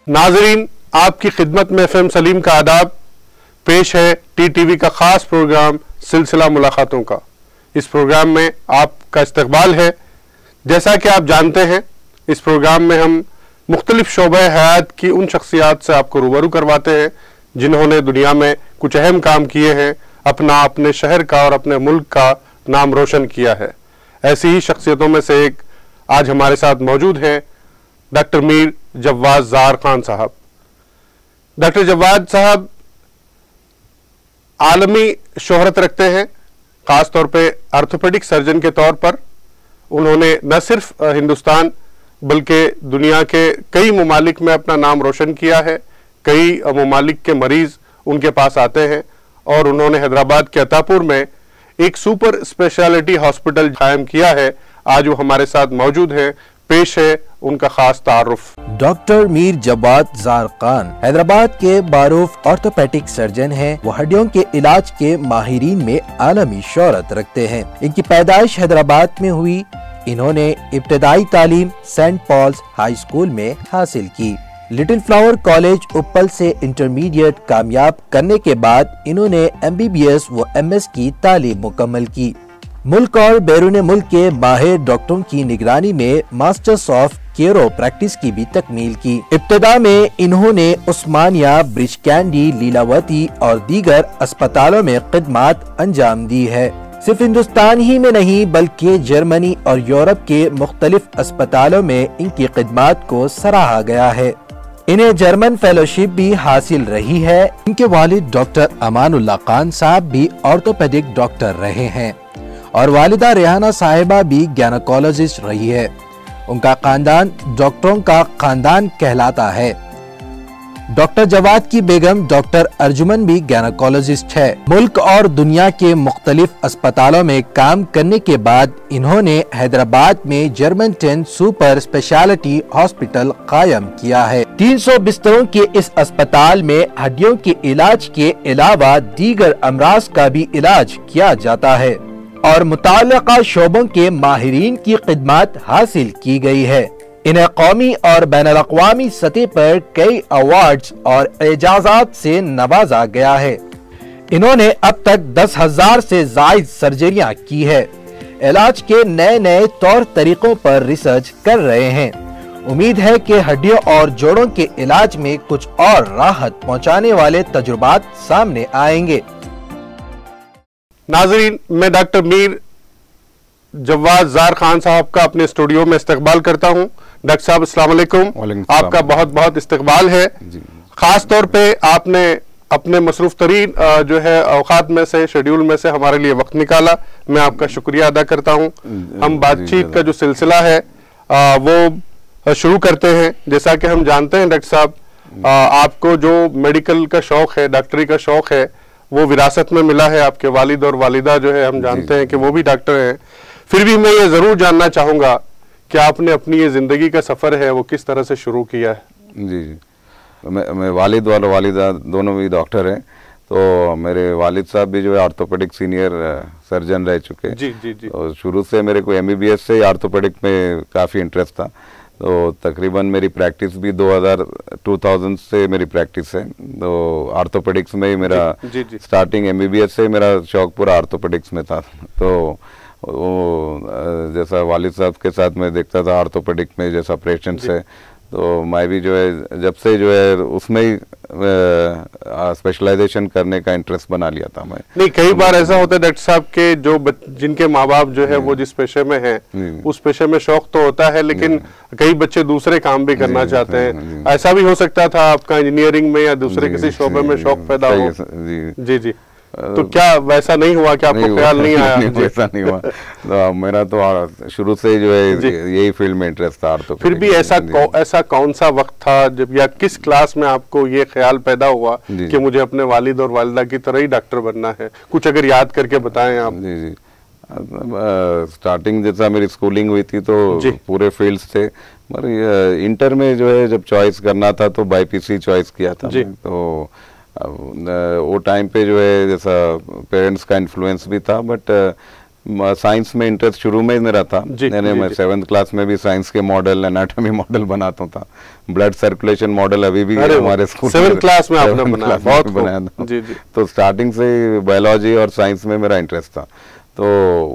नाजरीन, आपकी खिदमत में एफएम सलीम का आदाब। पेश है टीटीवी का खास प्रोग्राम सिलसिला मुलाकातों का। इस प्रोग्राम में आपका इस्तकबाल है। जैसा कि आप जानते हैं, इस प्रोग्राम में हम मुख्तलिफ शोबे हयात की उन शख्सियात से आपको रूबरू करवाते हैं जिन्होंने दुनिया में कुछ अहम काम किए हैं, अपने शहर का और अपने मुल्क का नाम रोशन किया है। ऐसी ही शख्सियतों में से एक आज हमारे साथ मौजूद हैं डॉक्टर मीर जवाद ज़ार खान साहब। डॉक्टर जवाद साहब आलमी शोहरत रखते हैं, ख़ास तौर पे आर्थोपेडिक सर्जन के तौर पर। उन्होंने न सिर्फ हिंदुस्तान बल्कि दुनिया के कई ममालिक में अपना नाम रोशन किया है। कई ममालिक के मरीज उनके पास आते हैं और उन्होंने हैदराबाद के अतापुर में एक सुपर स्पेशलिटी हॉस्पिटल कायम किया है। आज वो हमारे साथ मौजूद हैं। पेश है उनका खास तारुफ। डॉक्टर मीर जवाद ज़ार खान हैदराबाद के बारूफ ऑर्थोपेडिक सर्जन हैं। वो हड्डियों के इलाज के माहिरीन में आलमी शोहरत रखते हैं। इनकी पैदाइश हैदराबाद में हुई। इन्होंने इब्तदाई तालीम सेंट पॉल्स हाई स्कूल में हासिल की। लिटिल फ्लावर कॉलेज उप्पल से इंटरमीडिएट कामयाब करने के बाद इन्होंने MBBS व MS की तालीम मुकम्मल की। मुल्क और बैरून मुल्क के माहिर डॉक्टरों की निगरानी में मास्टर्स ऑफ केरो प्रैक्टिस की भी तकमील की। इब्तदा में इन्होंने उस्मानिया, ब्रिज कैंडी, लीलावती और दीगर अस्पतालों में खिदमत अंजाम दी है। सिर्फ हिंदुस्तान ही में नहीं बल्कि जर्मनी और यूरोप के मुख्तलिफ अस्पतालों में इनकी खिदमत को सराहा गया है। इन्हें जर्मन फेलोशिप भी हासिल रही है। इनके वालिद डॉक्टर अमानुल्लाह खान साहब भी ऑर्थोपेडिक डॉक्टर रहे हैं और वालिदा रेहाना साहिबा भी गायनेकोलॉजिस्ट रही है। उनका खानदान डॉक्टरों का खानदान कहलाता है। डॉक्टर जवाद की बेगम डॉक्टर अर्जुमन भी गायनेकोलॉजिस्ट है। मुल्क और दुनिया के मुख्तलिफ अस्पतालों में काम करने के बाद इन्होंने हैदराबाद में जर्मन 10 सुपर स्पेशलिटी हॉस्पिटल कायम किया है। 300 बिस्तरों के इस अस्पताल में हड्डियों के इलाज के अलावा दीगर अमराज का भी इलाज किया जाता है और मुताल्लिका शोबों के माहिरीन की खिदमत हासिल की गई है। इन्हें कौमी और बैनुल अक़वामी सतह पर कई अवार्ड्स और एजाज़ात से नवाजा गया है। इन्होंने अब तक 10,000 से ज़ायद सर्जरियां की है। इलाज के नए नए तौर तरीकों पर रिसर्च कर रहे हैं। उम्मीद है कि हड्डियों और जोड़ों के इलाज में कुछ और राहत पहुंचाने वाले तजुर्बात सामने आएंगे। नाजरीन, मैं डॉक्टर मीर जवाद ज़ार खान साहब का अपने स्टूडियो में इस्तकबाल करता हूं। डॉक्टर साहब अस्सलाम वालेकुम। आपका बहुत बहुत इस्तकबाल है। खास तौर पे आपने अपने मसरूफ तरीन जो है औकात में से, शेड्यूल में से हमारे लिए वक्त निकाला। मैं आपका शुक्रिया अदा करता हूं। हम बातचीत का जो सिलसिला है वो शुरू करते हैं। जैसा कि हम जानते हैं डॉक्टर साहब, आपको जो मेडिकल का शौक है, डॉक्टरी का शौक है, वो विरासत में मिला है। आपके वालिद और वालिदा जो है हम जानते हैं कि वो भी डॉक्टर हैं। फिर भी मैं ये जरूर जानना चाहूंगा कि आपने अपनी ये जिंदगी का सफर है वो किस तरह से शुरू किया है। जी, मैं वालिद और वालिदा दोनों भी डॉक्टर हैं। तो मेरे वालिद साहब भी जो है ऑर्थोपेडिक सीनियर सर्जन रह चुके हैं। जी जी जी। तो शुरू से मेरे को MBBS से ऑर्थोपेडिक में काफ़ी इंटरेस्ट था। तो तकरीबन मेरी प्रैक्टिस भी 2000 से मेरी प्रैक्टिस है। तो ऑर्थोपेडिक्स में ही मेरा स्टार्टिंग MBBS से मेरा शौक पूरा ऑर्थोपेडिक्स में था। तो वो जैसा वालिद साहब के साथ मैं देखता था ऑर्थोपेडिक में जैसा पेशेंट्स है, तो मैं भी जो है जब से जो है उसमें ही स्पेशलाइजेशन करने का इंटरेस्ट बना लिया था मैं। नहीं, कई बार ऐसा होता है डॉक्टर साहब के जो जिनके माँ बाप जो है वो जिस पेशे में हैं उस पेशे में शौक तो होता है, लेकिन कई बच्चे दूसरे काम भी करना चाहते हैं। ऐसा भी हो सकता था आपका इंजीनियरिंग में या दूसरे किसी शोबे में शौक पैदा हो। जी जी। तो क्या वैसा नहीं हुआ कि आपको ख्याल नहीं आया? वैसा नहीं हुआ। तो मेरा तो शुरू से जो है यही फील्ड में इंटरेस्ट था। तो फिर भी ऐसा कौन सा वक्त था जब या किस क्लास में आपको ये ख्याल पैदा हुआ कि मुझे अपने वालिद और वालिदा की तरह ही डॉक्टर बनना है? कुछ अगर याद करके बताएं आप। जी जी। स्टार्टिंग जैसा मेरी स्कूलिंग हुई थी तो पूरे फील्ड्स थे, मगर इंटर में जो है जब चॉइस करना था तो BPC चॉइस किया था। तो वो टाइम पे जो है जैसा पेरेंट्स का इन्फ्लुएंस भी था, बट साइंस में इंटरेस्ट शुरू में ही मेरा था। मैं 7th क्लास में भी साइंस के मॉडल, एनाटॉमी मॉडल बनाता था। ब्लड सर्कुलेशन मॉडल अभी भी हमारे स्कूल 7th क्लास में आपने बनाया था। तो स्टार्टिंग से बायोलॉजी और साइंस में मेरा इंटरेस्ट था, तो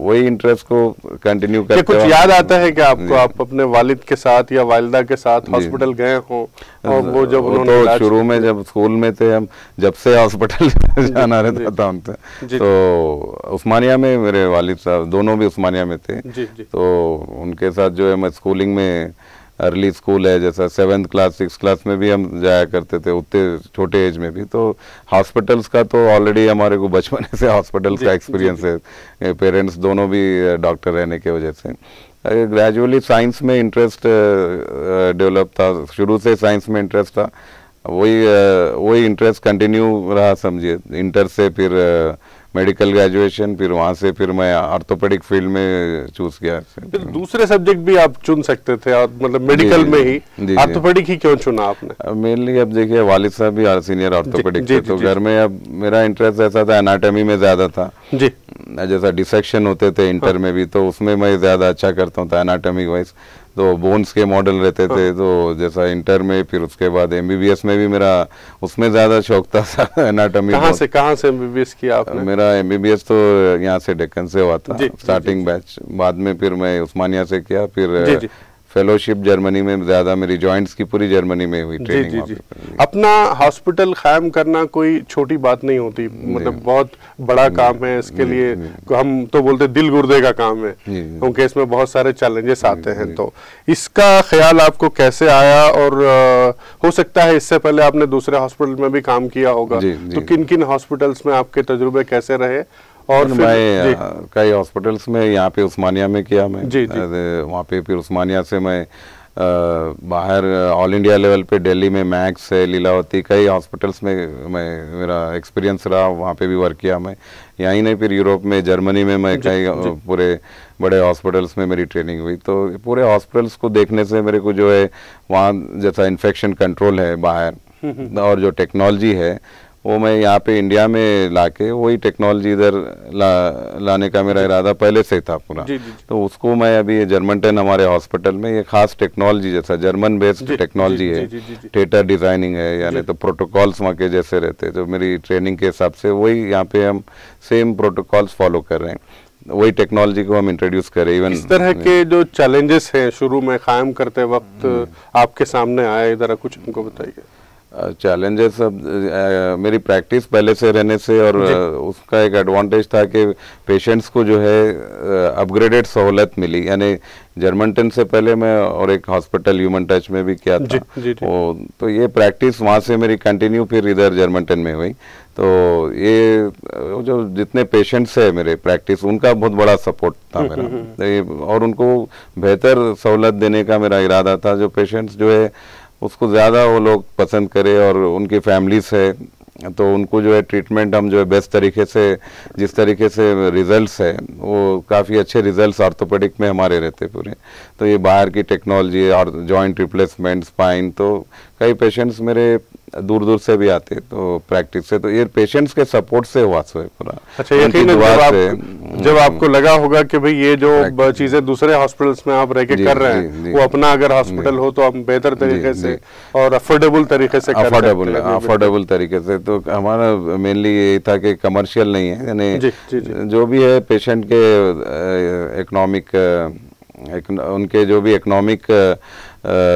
वही इंटरेस्ट को कंटिन्यू करते। कुछ याद आता है कि आपको, आप अपने वालिद के साथ या वालिदा के साथ हॉस्पिटल गए हो? और वो जब उन्होंने तो शुरू में जब स्कूल में थे हम, जब से हॉस्पिटल जाना रहता था उनसे, तो उस्मानिया में मेरे वालिद साहब दोनों भी उस्मानिया में थे। तो उनके साथ जो है मैं स्कूलिंग में, अर्ली स्कूल है जैसा 7th क्लास 6th क्लास में भी हम जाया करते थे, उतने छोटे एज में भी। तो हॉस्पिटल्स का तो ऑलरेडी हमारे को बचपन से हॉस्पिटल्स का एक्सपीरियंस है, पेरेंट्स दोनों भी डॉक्टर रहने की वजह से। ग्रेजुअली साइंस में इंटरेस्ट डेवलप था, शुरू से साइंस में इंटरेस्ट था, वही इंटरेस्ट कंटिन्यू रहा समझिए। इंटर से फिर मेडिकल ग्रेजुएशन, फिर वहाँ से फिर मैं ऑर्थोपेडिक फील्ड में चूज किया। फिर दूसरे सब्जेक्ट भी आप चुन सकते थे, और मतलब मेडिकल में ही ऑर्थोपेडिक ही क्यों चुना आपने? मेनली अब देखिए वालिद साहब भी सीनियर ऑर्थोपेडिक थे, तो घर में अब मेरा इंटरेस्ट ऐसा था, एनाटॉमी में ज्यादा था जी। जैसा डिसेक्शन होते थे इंटर में भी, तो उसमें मैं ज्यादा अच्छा करता हूँ एनाटॉमी वाइज। तो बोन्स के मॉडल रहते थे, तो जैसा इंटर में, फिर उसके बाद एमबीबीएस में भी मेरा उसमें ज्यादा शौक था एनाटॉमी। कहाँ से एमबीबीएस किया आपने? मेरा एमबीबीएस तो यहाँ से डेक्कन से हुआ था, स्टार्टिंग बैच। बाद में फिर मैं उस्मानिया से किया, फिर फेलोशिप जर्मनी में, ज्यादा मेरी जॉइंट्स की पूरी जर्मनी में हुई ट्रेनिंग। अपना हॉस्पिटल कायम करना कोई छोटी बात नहीं होती, मतलब बहुत बड़ा काम है। इसके लिए हम तो बोलते दिल गुर्दे का काम है, क्योंकि इसमें बहुत सारे चैलेंजेस आते हैं। तो इसका ख्याल आपको कैसे आया? और हो सकता है इससे पहले आपने दूसरे हॉस्पिटल में भी काम किया होगा, तो किन किन हॉस्पिटल्स में आपके तजुर्बे कैसे रहे? और मैं कई हॉस्पिटल्स में, यहाँ पे उस्मानिया में किया मैं, वहाँ पे फिर उस्मानिया से मैं बाहर ऑल इंडिया लेवल पे दिल्ली में मैक्स है, लीलावती, कई हॉस्पिटल्स में मेरा एक्सपीरियंस रहा, वहाँ पे भी वर्क किया मैं। यहीं नहीं, फिर यूरोप में, जर्मनी में मैं कई पूरे बड़े हॉस्पिटल्स में मेरी ट्रेनिंग हुई। तो पूरे हॉस्पिटल्स को देखने से मेरे को जो है, वहाँ जैसा इन्फेक्शन कंट्रोल है बाहर, और जो टेक्नोलॉजी है वो मैं यहाँ पे इंडिया में लाके वही टेक्नोलॉजी इधर लाने का मेरा इरादा पहले से था पूरा। तो उसको मैं अभी जर्मनटन हमारे हॉस्पिटल में, ये खास टेक्नोलॉजी जैसा जर्मन बेस्ड टेक्नोलॉजी है, थिएटर डिजाइनिंग है, यानी तो प्रोटोकॉल्स वहाँ के जैसे रहते, तो मेरी ट्रेनिंग के हिसाब से वही यहाँ पे हम सेम प्रोटोकॉल्स फॉलो कर रहे हैं, वही टेक्नोलॉजी को हम इंट्रोड्यूस करें। इवन इस तरह के जो चैलेंजेस हैं शुरू में कायम करते वक्त आपके सामने आए, जरा कुछ हमको बताइए। चैलेंजेस अब मेरी प्रैक्टिस पहले से रहने से, और उसका एक एडवांटेज था कि पेशेंट्स को जो है अपग्रेडेड सहूलत मिली। यानी जर्मनटन से पहले मैं और एक हॉस्पिटल ह्यूमन टच में भी किया था, तो ये प्रैक्टिस वहाँ से मेरी कंटिन्यू फिर इधर जर्मनटन में हुई। तो ये जो जितने पेशेंट्स है मेरे प्रैक्टिस, उनका बहुत बड़ा सपोर्ट था मेरा, और उनको बेहतर सहूलत देने का मेरा इरादा था। जो पेशेंट्स जो है उसको ज़्यादा वो लोग पसंद करें, और उनकी फैमिलीज है, तो उनको जो है ट्रीटमेंट हम जो है बेस्ट तरीके से, जिस तरीके से रिजल्ट्स है, वो काफ़ी अच्छे रिजल्ट्स ऑर्थोपेडिक में हमारे रहते पूरे। तो ये बाहर की टेक्नोलॉजी और जॉइंट रिप्लेसमेंट, स्पाइन, तो कई पेशेंट्स मेरे दूर दूर से भी आते, तो प्रैक्टिस से, तो ये पेशेंट्स के सपोर्ट से हुआ है पूरा। अच्छा, यकीन है जब आपको लगा होगा कि भाई ये जो चीजें दूसरे हॉस्पिटल्स में आप रह के कर रहे हैं, वो अपना अगर हॉस्पिटल हो तो हम बेहतर तरीके से और अफोर्डेबल तरीके से अफोर्डेबल तरीके से। तो हमारा मेनली ये था कि कमर्शियल नहीं है, यानी जो भी है पेशेंट के इकोनॉमिक, उनके जो भी इकोनॉमिक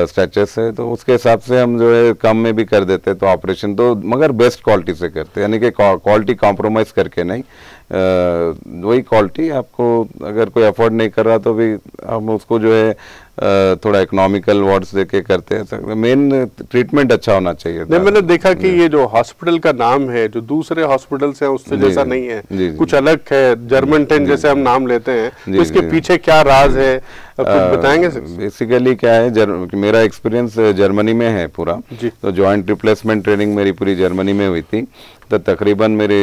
स्टेटस है, तो उसके हिसाब से हम जो है कम में भी कर देते, तो ऑपरेशन तो मगर बेस्ट क्वालिटी से करते, यानी कि क्वालिटी कॉम्प्रोमाइज करके नहीं, वही क्वालिटी। आपको अगर कोई अफोर्ड नहीं कर रहा तो भी हम उसको जो है थोड़ा इकोनॉमिकल वार्ड्स देके करते हैं। मेन ट्रीटमेंट अच्छा होना चाहिए। नहीं, मैंने देखा कि ये जो हॉस्पिटल का नाम है, जो दूसरे हॉस्पिटल्स हैं उससे जैसा नहीं है, कुछ अलग है। जर्मनटन जैसे हम नाम लेते हैं, तो इसके पीछे क्या राज है, कुछ बताएंगे? बेसिकली क्या है, मेरा एक्सपीरियंस जर्मनी में है पूरा, तो जॉइंट रिप्लेसमेंट ट्रेनिंग मेरी पूरी जर्मनी में हुई थी। तो तकरीबन मेरे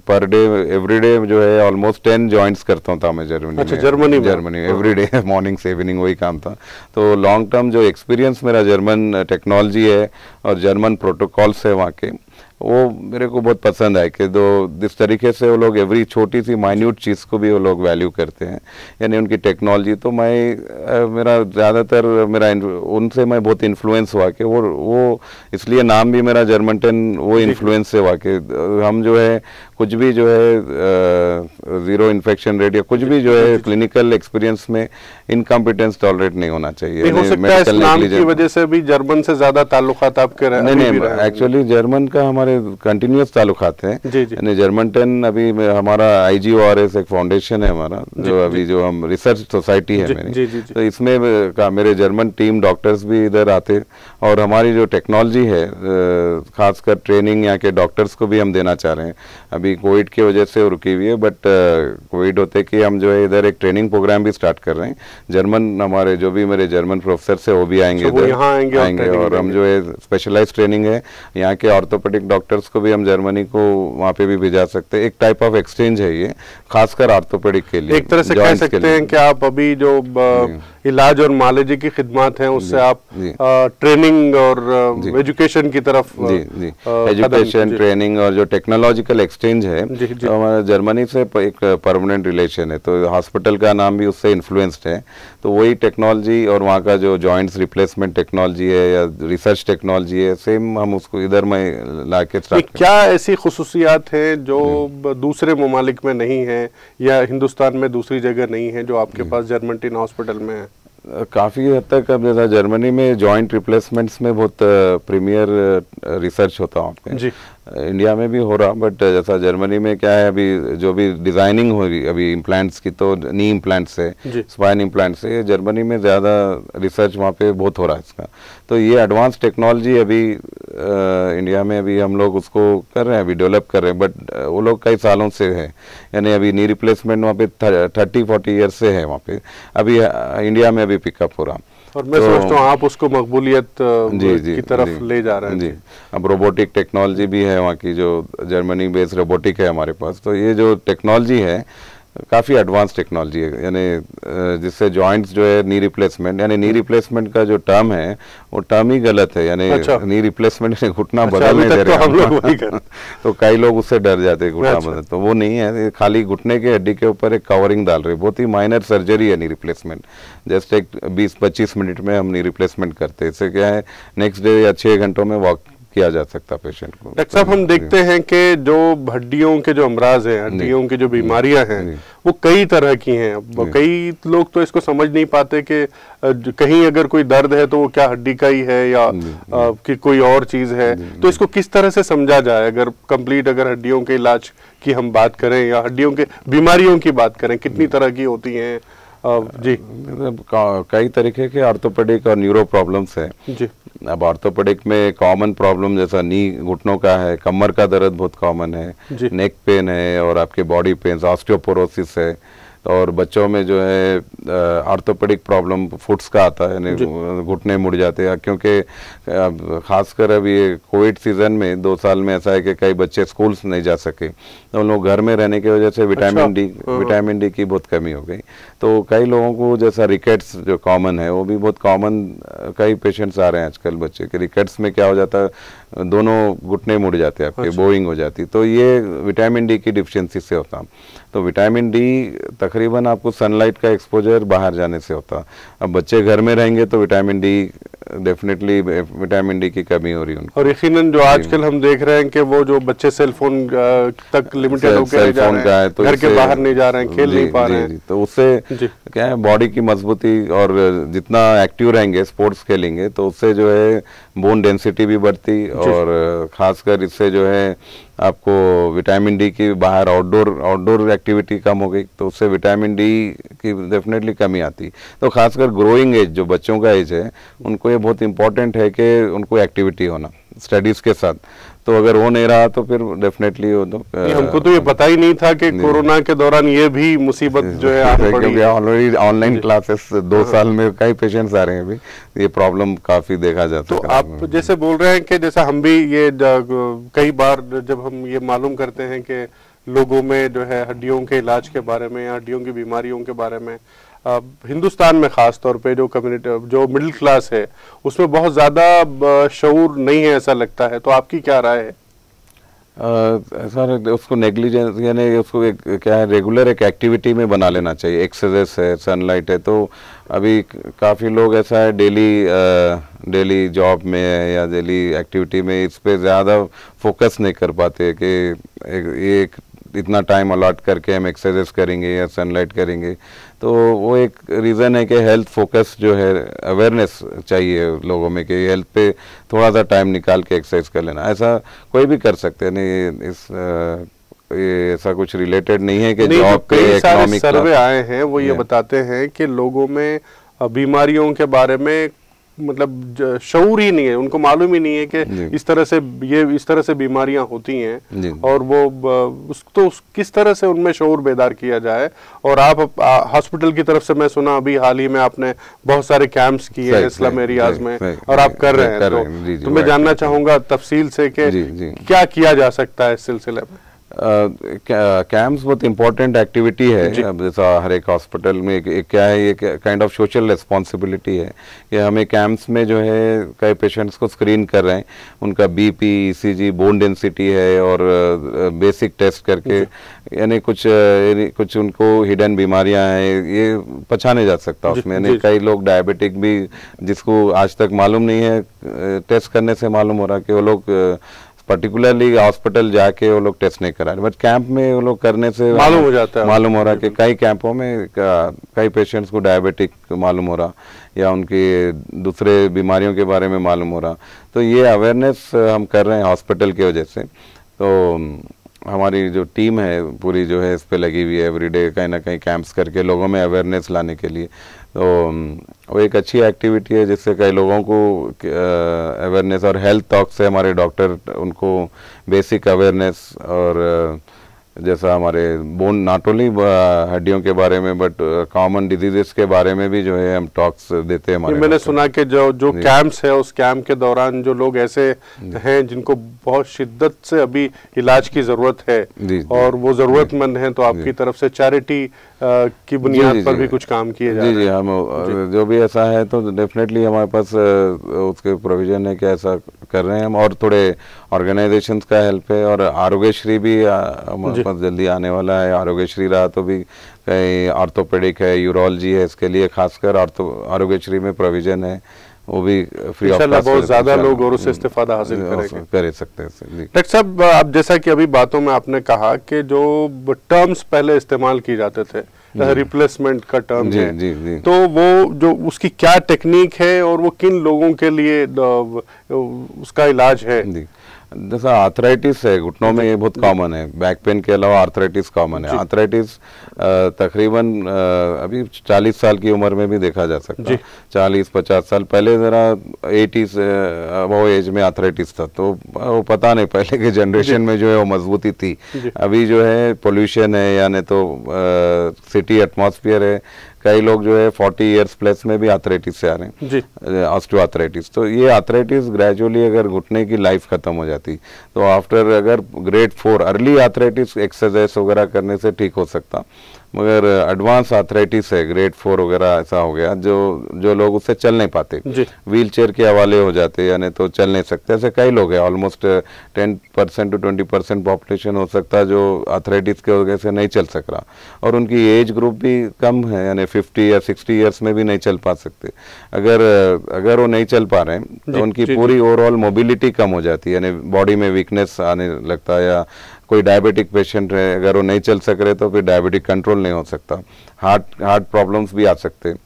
पर डे एवरीडे जो है ऑलमोस्ट 10 जॉइंट्स करता था मैं जर्मनी। अच्छा, में जर्मनी एवरीडे मॉर्निंग से इवनिंग वही काम था। तो लॉन्ग टर्म जो एक्सपीरियंस मेरा जर्मन टेक्नोलॉजी है और जर्मन प्रोटोकॉल्स है वहाँ के, वो मेरे को बहुत पसंद है कि जिस तरीके से वो लोग एवरी छोटी सी माइन्यूट चीज़ को भी वो लोग वैल्यू करते हैं, यानी उनकी टेक्नोलॉजी। तो मेरा ज़्यादातर उनसे मैं बहुत इन्फ्लुएंस हुआ कि वो इसलिए नाम भी मेरा जर्मनटेन वो इन्फ्लुएंस से हुआ कि हम जो है कुछ भी जो है ज़ीरो इन्फेक्शन रेट या कुछ भी जो है क्लिनिकल एक्सपीरियंस में इनकम्पिटेंस टॉलरेट नहीं होना चाहिए। हो सकता है इस नाम की वजह से भी जर्मन से ज़्यादा ताल्लुकात आपके नहीं, एक्चुअली जर्मन का हमारे कंटिन्यूस ताल्लुकात हैं। यानी जर्मनटेन अभी हमारा IGORS एक फाउंडेशन है हमारा, जो अभी जो हम रिसर्च सोसाइटी है मेरी, तो इसमें मेरे जर्मन टीम डॉक्टर्स भी इधर आते, और हमारी जो टेक्नोलॉजी है खासकर ट्रेनिंग यहाँ के डॉक्टर्स को भी हम देना चाह रहे हैं। अभी कोविड की वजह से रुकी हुई है, बट कोविड होते कि हम जो है इधर एक ट्रेनिंग प्रोग्राम भी स्टार्ट कर रहे हैं। जर्मन हमारे जो भी मेरे जर्मन प्रोफेसर है वो भी आएंगे इधर, आएंगे और हम जो है स्पेशलाइज ट्रेनिंग है यहाँ के ऑर्थोपेडिक डॉक्टर्स को भी हम जर्मनी को वहाँ पे भी भेजा सकते हैं। एक टाइप ऑफ एक्सचेंज है ये, खासकर ऑर्थोपेडिक के लिए। एक तरह से कह सकते हैं कि आप अभी जो इलाज और मालिजी की खिदमत हैं उससे आप ट्रेनिंग और एजुकेशन की तरफ, एजुकेशन ट्रेनिंग और जो टेक्नोलॉजिकल एक्सचेंज है, तो हमारा जर्मनी से एक परमानेंट रिलेशन है, तो हॉस्पिटल का नाम भी उससे इन्फ्लुएंस्ड है। तो वही टेक्नोलॉजी और वहाँ का जो जॉइंट्स रिप्लेसमेंट टेक्नोलॉजी है या रिसर्च टेक्नोलॉजी है, सेम हम उसको इधर में ला के स्टार्ट। क्या ऐसी खुसूसियात हैं जो दूसरे ममालिक में नहीं है या हिंदुस्तान में दूसरी जगह नहीं है जो आपके पास जर्मनटेन हॉस्पिटल में है? काफ़ी हद तक अब जैसा जर्मनी में जॉइंट रिप्लेसमेंट्स में बहुत प्रीमियर रिसर्च होता है वहाँ पे, इंडिया में भी हो रहा, बट जैसा जर्मनी में क्या है अभी जो भी डिजाइनिंग हो रही अभी इम्प्लांट्स की, तो नी इम्प्लांट्स है, स्पाइन इम्प्लांट्स है, जर्मनी में ज़्यादा रिसर्च वहाँ पे बहुत हो रहा है इसका। तो ये एडवांस टेक्नोलॉजी अभी इंडिया में अभी हम लोग उसको कर रहे हैं, अभी डेवलप कर रहे हैं, बट वो लोग कई सालों से है, यानी अभी नी रिप्लेसमेंट वहाँ पे 30-40 ईयर्स से है वहाँ पे, अभी इंडिया में अभी पिकअप हो रहा। और मैं समझता हूँ आप उसको मकबूलियत की तरफ ले जा रहे हैं। जी, अब रोबोटिक टेक्नोलॉजी भी है वहाँ की, जो जर्मनी बेस्ड रोबोटिक है हमारे पास। तो ये जो टेक्नोलॉजी है काफ़ी एडवांस टेक्नोलॉजी है, यानी जिससे जॉइंट्स जो है नी रिप्लेसमेंट, यानी नी रिप्लेसमेंट का जो टर्म है वो टर्म ही गलत है, यानी नी रिप्लेसमेंट घुटना बदल नहीं दे रहे तो कई लोग उससे डर जाते हैं घुटना बदल, तो वो नहीं है, खाली घुटने के हड्डी के ऊपर एक कवरिंग डाल रहे, बहुत ही माइनर सर्जरी है नी रिप्लेसमेंट। जस्ट एक 20-25 मिनट में हम नी रिप्लेसमेंट करते हैं। इससे क्या है नेक्स्ट डे या 6 घंटों में वॉक किया जा सकता पेशेंट को। डॉक्टर साहब, हम देखते हैं कि जो हड्डियों के जो अमराज हैं, हड्डियों की जो बीमारियां हैं, वो कई तरह की हैं। कई लोग तो इसको समझ नहीं पाते कि कहीं अगर कोई दर्द है तो वो क्या हड्डी का ही है या कि कोई और चीज है। तो इसको किस तरह से समझा जाए? अगर कंप्लीट अगर हड्डियों के इलाज की हम बात करें या हड्डियों के बीमारियों की बात करें, कितनी तरह की होती हैं? जी, कई तरीके के ऑर्थोपेडिक और न्यूरो प्रॉब्लम्स है जी। अब ऑर्थोपेडिक में कॉमन प्रॉब्लम जैसा नी घुटनों का है, कमर का दर्द बहुत कॉमन है, नेक पेन है और आपके बॉडी पेन, ऑस्टियोपोरोसिस है, और बच्चों में जो है ऑर्थोपेडिक प्रॉब्लम फुट्स का आता है, यानी घुटने मुड़ जाते हैं, क्योंकि खासकर अभी कोविड सीजन में 2 साल में ऐसा है कि कई बच्चे स्कूल्स नहीं जा सके, तो उन लोग घर में रहने की वजह से विटामिन डी की बहुत कमी हो गई। तो कई लोगों को जैसा रिकेट्स जो कॉमन है वो भी बहुत कॉमन, कई पेशेंट्स आ रहे हैं आजकल बच्चे के। रिकेट्स में क्या हो जाता है, दोनों घुटने मुड़ जाते हैं आपके, बोइंग हो जाती, तो ये विटामिन डी की डिफिशियंसी से होता। तो विटामिन डी तकरीबन आपको सनलाइट का एक्सपोजर बाहर जाने से होता। अब बच्चे घर में रहेंगे तो vitamin D definitely vitamin D की कमी हो रही है उनको। और यकीनन जो आजकल हम देख रहे हैं कि वो जो बच्चे सेलफोन तक लिमिटेड होकर जा रहे हैं, तो घर के बाहर नहीं जा रहे हैं, खेल नहीं पा रहे हैं, तो उससे क्या है बॉडी की मजबूती, और जितना एक्टिव रहेंगे स्पोर्ट्स खेलेंगे तो उससे जो है बोन डेंसिटी भी बढ़ती, और खासकर इससे जो है आपको विटामिन डी की बाहर आउटडोर एक्टिविटी कम हो गई, तो उससे विटामिन डी की डेफिनेटली कमी आती। तो खासकर ग्रोइंग एज जो बच्चों का एज है उनको ये बहुत इंपॉर्टेंट है कि उनको एक्टिविटी होना स्टडीज के साथ, तो अगर वो नहीं रहा तो फिर डेफिनेटली वो तो हमको तो ये पता ही नहीं था कि कोरोना के दौरान ये भी मुसीबत जो है ऑलरेडी ऑनलाइन क्लासेस 2 साल में कई पेशेंट्स आ रहे हैं, अभी ये प्रॉब्लम काफी देखा जाता है। तो आप जैसे बोल रहे हैं कि जैसा हम भी ये कई बार जब हम ये मालूम करते हैं कि लोगों में जो है हड्डियों के इलाज के बारे में या हड्डियों की बीमारियों के बारे में, हिंदुस्तान में खास तौर पे जो कम्युनिटी जो मिडिल क्लास है उसमें बहुत ज़्यादा शऊर नहीं है ऐसा लगता है, तो आपकी क्या राय है? सर उसको नेग्लिजेंस यानी उसको एक क्या है, रेगुलर एक एक्टिविटी में बना लेना चाहिए। एक्सरसाइज है, सनलाइट है, तो अभी काफ़ी लोग ऐसा है डेली जॉब में है या डेली एक्टिविटी में इस पे ज़्यादा फोकस नहीं कर पाते कि एक इतना टाइम अलॉट करके हम एक्सरसाइज करेंगे या सनलाइट करेंगे। तो वो एक रीज़न है कि हेल्थ फोकस जो है, अवेयरनेस चाहिए लोगों में कि हेल्थ पे थोड़ा सा टाइम निकाल के एक्सरसाइज कर लेना। ऐसा कोई भी कर सकते हैं, नहीं ये ऐसा कुछ रिलेटेड नहीं है कि जॉब पे इकोनॉमिक। सर्वे आए हैं वो ये बताते हैं कि लोगों में बीमारियों के बारे में मतलब शऊर ही नहीं है, उनको मालूम ही नहीं है कि इस तरह से बीमारियां होती हैं, और वो किस तरह से उनमें शऊर बेदार किया जाए। और आप हॉस्पिटल की तरफ से मैं सुना अभी हाल ही में आपने बहुत सारे कैंप्स किए हैं स्लम एरियाज में, और आप कर रहे हैं, तो मैं जानना चाहूंगा तफसील से कि क्या किया जा सकता है इस सिलसिले में। कैंप्स बहुत इम्पोर्टेंट एक्टिविटी है। अब जैसा हर एक हॉस्पिटल में एक क्या है, ये काइंड ऑफ सोशल रिस्पॉन्सिबिलिटी है कि हमें कैंप्स में जो है कई पेशेंट्स को स्क्रीन कर रहे हैं, उनका बीपी, ईसीजी, बोन डेंसिटी है, और बेसिक टेस्ट करके यानी कुछ उनको हिडन बीमारियां हैं ये पहचाने जा सकता है उसमें। यानी कई लोग डायबिटिक भी, जिसको आज तक मालूम नहीं है, टेस्ट करने से मालूम हो रहा कि वो लोग पर्टिकुलरली हॉस्पिटल जाके वो लोग टेस्ट नहीं करा रहे, बट कैंप में वो लोग करने से मालूम हो जाता है, मालूम हो रहा कि कई कैंपों में कई पेशेंट्स को डायबिटिक मालूम हो रहा या उनकी दूसरे बीमारियों के बारे में मालूम हो रहा। तो ये अवेयरनेस हम कर रहे हैं हॉस्पिटल की वजह से। तो हमारी जो टीम है पूरी जो है इस पे लगी हुई है, एवरीडे कहीं ना कहीं कैंप्स करके लोगों में अवेयरनेस लाने के लिए। तो वो एक अच्छी एक्टिविटी है जिससे कई लोगों को अवेयरनेस, और हेल्थ टॉक से हमारे डॉक्टर उनको बेसिक अवेयरनेस, और जैसा हमारे बोन नॉट ओनली हड्डियों के बारे में बट कॉमन डिजीजेस के बारे में भी जो है हम टॉक्स देते हैं हमारे। मैंने सुना कि जो कैंप्स है उस कैंप के दौरान जो लोग ऐसे हैं जिनको बहुत शिद्दत से अभी इलाज की जरूरत है और वो जरूरतमंद हैं, तो आपकी तरफ से चैरिटी की बुनियाद पर भी कुछ काम किए जा रहे हैं। जी हम जो भी ऐसा है तो डेफिनेटली हमारे पास उसके प्रोविजन है कि ऐसा कर रहे हैं हम, और थोड़े ऑर्गेनाइजेशंस का हेल्प है, और आरोग्यश्री भी हमारे पास जल्दी आने वाला है। आरोग्यश्री रहा तो भी कहीं ऑर्थोपेडिक है, यूरोलॉजी है, इसके लिए खासकर आरोग्यश्री में प्रोविजन है, वो भी फ्री ऑफ कॉस्ट बहुत ज्यादा लोग और उससे इस्तेफादा हासिल कर सकते हैं। डॉक्टर साहब, आप जैसा कि अभी बातों में आपने कहा कि जो टर्म्स पहले इस्तेमाल किए जाते थे, रिप्लेसमेंट का टर्म है, तो वो जो उसकी क्या टेक्निक है और वो किन लोगों के लिए उसका इलाज है? जैसा आर्थराइटिस है घुटनों में, ये बहुत कॉमन है। बैक पेन के अलावा आर्थराइटिस कॉमन है। आर्थराइटिस तकरीबन अभी 40 साल की उम्र में भी देखा जा सकता है। 40-50 साल पहले जरा 80s वो एज में आर्थराइटिस था, तो वो पता नहीं पहले के जनरेशन में जो है वो मजबूती थी। अभी जो है पोल्यूशन है, यानी तो सिटी एटमॉस्फेयर है, कई लोग जो है 40 इयर्स प्लस में भी आर्थराइटिस से आ रहे हैं, ऑस्टियोआर्थराइटिस। तो ये आर्थराइटिस ग्रेजुअली अगर घुटने की लाइफ खत्म हो जाती तो आफ्टर अगर ग्रेड 4 अर्ली आर्थराइटिस एक्सरसाइज वगैरह करने से ठीक हो सकता, मगर एडवांस आर्थराइटिस है ग्रेड 4 वगैरह ऐसा हो गया जो लोग उससे चल नहीं पाते, व्हील चेयर के हवाले हो जाते, यानी तो चल नहीं सकते। ऐसे कई लोग हैं, ऑलमोस्ट 10% to 20% पॉपुलेशन हो सकता है जो आर्थराइटिस के वजह से नहीं चल सक रहा, और उनकी एज ग्रुप भी कम है, यानी 50 या 60 ईयर्स में भी नहीं चल पा सकते। अगर वो नहीं चल पा रहे हैं तो उनकी पूरी ओवरऑल मोबिलिटी कम हो जाती है, यानी बॉडी में वीकनेस आने लगता है। या कोई डायबिटिक पेशेंट है, अगर वो नहीं चल सक रहे तो फिर डायबिटिक कंट्रोल नहीं हो सकता, हार्ट प्रॉब्लम्स भी आ सकते हैं।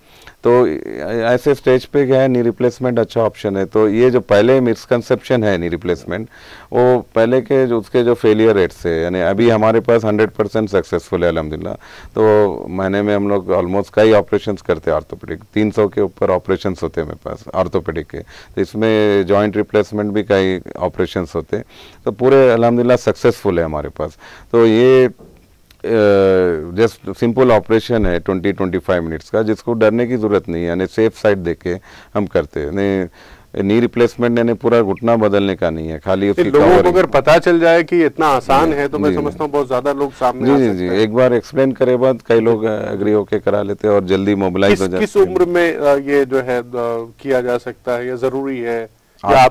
तो ऐसे स्टेज पे क्या है, नी रिप्लेसमेंट अच्छा ऑप्शन है। तो ये जो पहले मिसकंसेप्शन है नी रिप्लेसमेंट, वो पहले के उसके जो फेलियर रेट्स है, यानी अभी हमारे पास 100% सक्सेसफुल है अल्हम्दुलिल्लाह। तो महीने में हम लोग ऑलमोस्ट कई ऑपरेशंस करते हैं ऑर्थोपेडिक, 300 के ऊपर ऑपरेशंस होते हैं मेरे पास ऑर्थोपेडिक के। तो इसमें जॉइंट रिप्लेसमेंट भी कई ऑपरेशंस होते हैं, तो पूरे अल्हम्दुलिल्लाह सक्सेसफुल है हमारे पास। तो ये जस्ट सिंपल ऑपरेशन है 20-25 मिनट्स का, जिसको डरने की जरूरत नहीं है, यानी सेफ साइड देके हम करते हैं। नी रिप्लेसमेंट यानी पूरा घुटना बदलने का नहीं है, खाली उसकी लोगों को अगर पता चल जाए कि इतना आसान है तो मैं समझता हूँ बहुत ज्यादा लोग सामने आ सकते हैं। एक बार एक्सप्लेन करे बाद कई लोग एग्री होके करा लेते हैं और जल्दी मोबिलाइज हो जाते हैं। किस उम्र में ये जो है किया जा सकता है या जरूरी है? या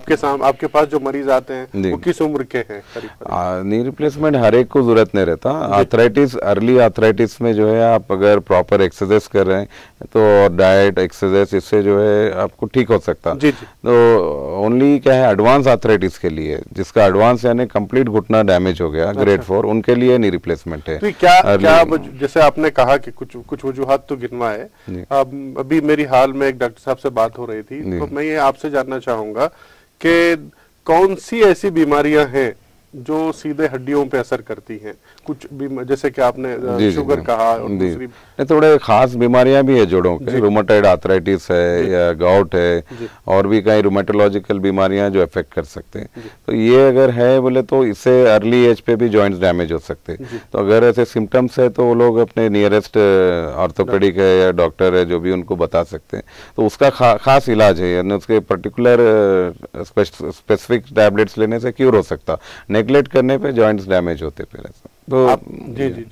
आपके पास जो मरीज आते हैं वो किस उम्र के हैं? नी रिप्लेसमेंट हर एक को जरूरत नहीं रहता। आर्थराइटिस, अर्ली आर्थराइटिस में जो है आप अगर प्रॉपर एक्सरसाइज कर रहे हैं तो डाइट एक्सरसाइज इससे जो है आपको ठीक हो सकता। तो ओनली क्या है एडवांस आर्थराइटिस के लिए, जिसका एडवांस यानी कंप्लीट घुटना डैमेज हो गया ग्रेड 4, उनके लिए नी रिप्लेसमेंट है। तो क्या जैसे आपने कहा कि कुछ वजूहात तो गिनवाए, अभी मेरी हाल में एक डॉक्टर साहब से बात हो रही थी, तो मैं ये आपसे जानना चाहूंगा कि कौन सी ऐसी बीमारियां हैं जो सीधे हड्डियों पे असर करती हैं? कुछ जैसे कि आपने शुगर कहा, और दूसरी थोड़े खास बीमारियां भी है जोड़ों के, रूमेटॉइड आर्थराइटिस है या गाउट है, और भी कई रूमेटोलॉजिकल बीमारियां जो अफेक्ट कर सकते हैं। तो ये अगर है बोले तो इससे अर्ली एज पे भी जॉइंट्स डैमेज हो सकते हैं। तो अगर ऐसे सिम्टम्स है तो वो लोग अपने नियरेस्ट ऑर्थोपेडिक है या डॉक्टर है जो भी उनको बता सकते हैं। तो उसका खास इलाज है, यानी उसके पर्टिकुलर स्पेसिफिक टैबलेट्स लेने से क्योर हो सकता। नेग्लेक्ट करने पे जॉइंट्स डैमेज होते फिर ऐसा। तो जी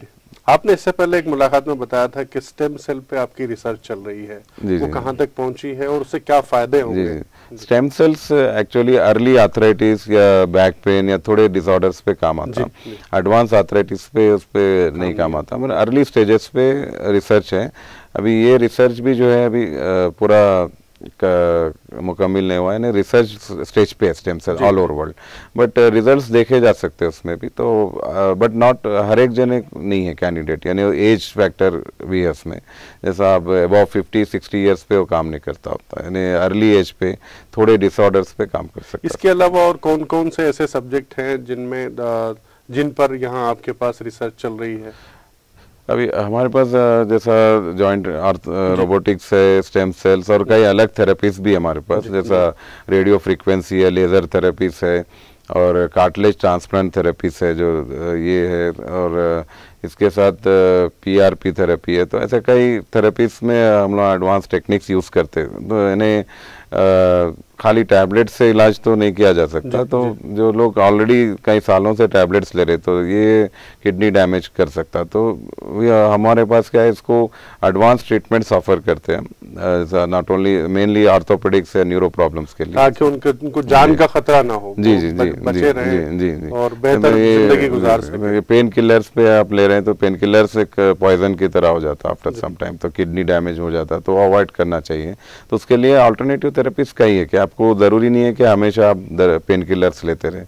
आपने इससे पहले एक मुलाकात में बताया था कि स्टेम सेल पे आपकी रिसर्च चल रही है, वो कहां तक पहुंची है और उससे क्या फायदे होंगे? Stem cells actually early arthritis या बैक पेन या थोड़े डिसऑर्डर्स पे काम आता, एडवांस आर्थराइटिस पे उस पे नहीं काम आता, मतलब अर्ली स्टेजेस पे रिसर्च है। अभी ये रिसर्च भी जो है अभी पूरा मुकम्मल नहीं हुआ है, रिसर्च स्टेज पे stem cell all over world, but results देखे जा सकते हैं उसमें भी। तो बट नॉट हर एक जने नहीं है कैंडिडेट, यानी एज फैक्टर भी है उसमें। जैसा आप अबव 50-60 ईयर्स पे वो काम नहीं करता होता, यानी अर्ली एज पे थोड़े डिसऑर्डर्स पे काम कर सकता है। इसके अलावा और कौन कौन से ऐसे सब्जेक्ट हैं जिन पर यहाँ आपके पास रिसर्च चल रही है? अभी हमारे पास जैसा जॉइंट रोबोटिक्स है, स्टेम सेल्स और कई अलग थेरेपीज भी हमारे पास, जैसा रेडियो फ्रीक्वेंसी है, लेज़र थेरेपीज है और कार्टिलेज ट्रांसप्लांट थेरेपीज है जो ये है, और इसके साथ PRP थेरेपी है। तो ऐसे कई थेरेपीज में हम लोग एडवांस टेक्निक्स यूज़ करते हैं। तो यानी खाली टैबलेट से इलाज तो नहीं किया जा सकता। तो जो लोग ऑलरेडी कई सालों से टैबलेट्स ले रहे तो ये किडनी डैमेज कर सकता। तो हमारे पास क्या है, इसको एडवांस ट्रीटमेंट्स ऑफर करते हैं, नॉट ओनली मेनली ऑर्थोपेडिक्स या न्यूरो प्रॉब्लम्स के लिए, ताकि उनको जान का खतरा ना हो। बचे रहें और बेहतर जिंदगी गुजार सकें। पेन किलर्स पे आप ले रहे हैं तो पेन किलर्स एक पॉइजन की तरह हो जाता आफ्टर सम टाइम, तो किडनी डैमेज हो जाता, तो अवॉइड करना चाहिए। तो उसके लिए अल्टरनेटिव थेरेपीज कई है कि आपको ज़रूरी नहीं है कि हमेशा आप पेन किलर्स लेते रहे।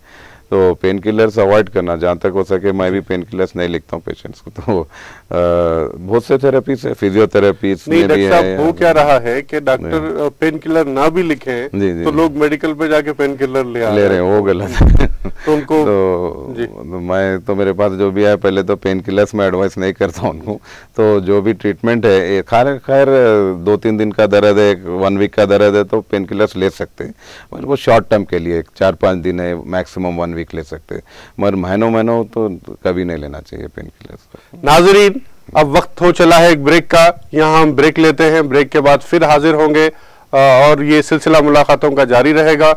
तो पेन किलर्स अवॉइड करना, जहाँ तक हो सके। मैं भी पेन किलर्स नहीं लिखता हूँ पेशेंट्स को। तो बहुत से थेरेपी से फिजियोथेरेपीज में भी है। वो क्या रहा है कि डॉक्टर पेन किलर ना भी लिखे तो लोग मेडिकल पे जाके पेन किलर ले रहे हैं, वो गलत है। तो उनको तो मैं तो मेरे पास जो भी है पहले तो पेन किलर्स में एडवाइस नहीं करता उनको। तो जो भी ट्रीटमेंट है, खैर 2-3 दिन का दर्द है, 1 वीक का दर्द है तो पेन किलर्स ले सकते हैं, मगर वो शॉर्ट टर्म के लिए 4-5 दिन है, मैक्सिमम 1 वीक ले सकते हैं, मगर महीनों तो कभी नहीं लेना चाहिए पेन किलर्स। नाज़रीन, अब वक्त हो चला है एक ब्रेक का। यहाँ हम ब्रेक लेते हैं, ब्रेक के बाद फिर हाजिर होंगे और ये सिलसिला मुलाकातों का जारी रहेगा।